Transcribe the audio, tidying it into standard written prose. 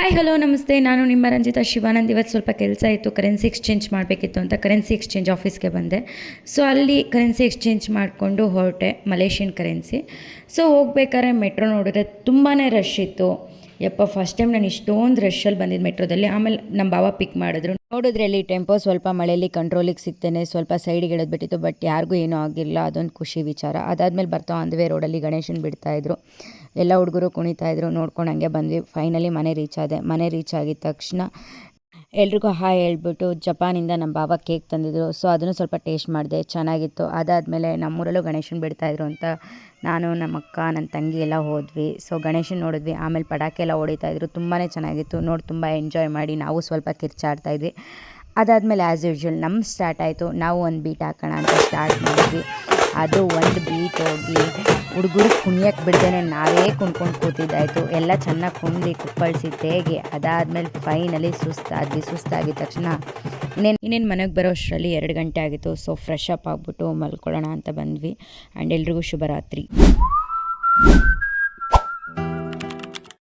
Hi hello ನಮಸ್ತೆ. ನಾನು ನಿಮ್ಮ ರಂಜಿತಾ ಶಿವಾನಂದ್. ಇವತ್ತು ಸ್ವಲ್ಪ ಕೆಲಸ ಇತ್ತು, ಕರೆನ್ಸಿ ಎಕ್ಸ್ಚೇಂಜ್ ಮಾಡಬೇಕಿತ್ತು ಅಂತ ಕರೆನ್ಸಿ ಎಕ್ಸ್ಚೇಂಜ್ ಆಫೀಸ್ಗೆ ಬಂದೆ. ಸೊ ಅಲ್ಲಿ ಕರೆನ್ಸಿ ಎಕ್ಸ್ಚೇಂಜ್ ಮಾಡಿಕೊಂಡು ಹೊರಟೆ, ಮಲೇಷಿಯನ್ ಕರೆನ್ಸಿ. ಸೊ ಹೋಗ್ಬೇಕಾದ್ರೆ ಮೆಟ್ರೋ ನೋಡಿದ್ರೆ ತುಂಬಾ ರಶ್ ಇತ್ತು. ಯಪ್ಪ, ಫಸ್ಟ್ ಟೈಮ್ ನಾನು ಇಷ್ಟೊಂದು ರಶಲ್ಲಿ ಬಂದಿದ್ದು ಮೆಟ್ರೋದಲ್ಲಿ. ಆಮೇಲೆ ನಮ್ಮ ಬಾವ ಪಿಕ್ ಮಾಡಿದ್ರು. ನೋಡಿದ್ರೆ ಅಲ್ಲಿ ಟೆಂಪೋ ಸ್ವಲ್ಪ ಮಳೆಯಲ್ಲಿ ಕಂಟ್ರೋಲಿಗೆ ಸಿಗ್ತೇನೆ ಸ್ವಲ್ಪ ಸೈಡಿಗೆ ಇಡೋದ್ಬಿಟ್ಟಿತ್ತು, ಬಟ್ ಯಾರಿಗೂ ಏನೂ ಆಗಿಲ್ಲ. ಅದೊಂದು ಖುಷಿ ವಿಚಾರ. ಅದಾದಮೇಲೆ ಬರ್ತಾ ಅಂದ್ವೇ ರೋಡಲ್ಲಿ ಗಣೇಶನ್ ಬಿಡ್ತಾಯಿದ್ರು, ಎಲ್ಲ ಹುಡುಗರು ಕುಣಿತಾಯಿದ್ರು. ನೋಡ್ಕೊಂಡು ಹಂಗೆ ಬಂದ್ವಿ. ಫೈನಲಿ ಮನೆ ರೀಚ್ ಆದೆ. ಮನೆ ರೀಚ್ ಆಗಿದ ತಕ್ಷಣ ಎಲ್ರಿಗೂ ಹಾಯ್ ಹೇಳ್ಬಿಟ್ಟು ಜಪಾನಿಂದ ನಮ್ಮ ಬಾವ ಕೇಕ್ ತಂದಿದ್ರು. ಸೊ ಅದನ್ನು ಸ್ವಲ್ಪ ಟೇಸ್ಟ್ ಮಾಡಿದೆ, ಚೆನ್ನಾಗಿತ್ತು. ಅದಾದಮೇಲೆ ನಮ್ಮೂರಲ್ಲೂ ಗಣೇಶನ್ ಬಿಡ್ತಾಯಿದ್ರು ಅಂತ ನಾನು, ನಮ್ಮ ಅಕ್ಕ, ನನ್ನ ತಂಗಿ ಎಲ್ಲ ಹೋದ್ವಿ. ಸೊ ಗಣೇಶನ್ ನೋಡಿದ್ವಿ. ಆಮೇಲೆ ಪಟಾಕಿ ಎಲ್ಲ ಹೊಡಿತಾಯಿದ್ರು, ತುಂಬಾ ಚೆನ್ನಾಗಿತ್ತು. ನೋಡಿ ತುಂಬ ಎಂಜಾಯ್ ಮಾಡಿ ನಾವು ಸ್ವಲ್ಪ ಕಿರ್ಚಾಡ್ತಾಯಿದ್ವಿ. ಅದಾದಮೇಲೆ ಆ್ಯಸ್ ಯೂಶ್ವಲ್ ಸ್ಟಾರ್ಟ್ ಆಯಿತು. ನಾವು ಒಂದು ಬೀಟ್ ಹಾಕೋಣ ಅಂತ ಸ್ಟಾರ್ಟ್ ಮಾಡಿದ್ವಿ. ಅದು ಒಂದು ಬೀಟ್ ಹೋಗಿ ಹುಡುಗರು ಕುಣಿಯೋಕ್ಕೆ ಬಿಡ್ದೇನೆ ನಾವೇ ಕುಣ್ಕೊಂಡು ಕೂತಿದ್ದಾಯಿತು. ಎಲ್ಲ ಚೆನ್ನಾಗಿ ಕುಂಡು ಕುಪ್ಪಳಿಸಿ ಹೇಗೆ. ಅದಾದಮೇಲೆ ಫೈನಲಿ ಸುಸ್ತಾಗಿದ ತಕ್ಷಣ ಇನ್ನೇನು ಮನೆಗೆ ಬರೋ ಅಷ್ಟರಲ್ಲಿ 2 ಗಂಟೆ ಆಗಿತ್ತು. ಸೊ ಫ್ರೆಶ್ ಅಪ್ ಆಗಿಬಿಟ್ಟು ಮಲ್ಕೊಳ್ಳೋಣ ಅಂತ ಬಂದ್ವಿ. ಆ್ಯಂಡ್ ಎಲ್ರಿಗೂ ಶುಭರಾತ್ರಿ.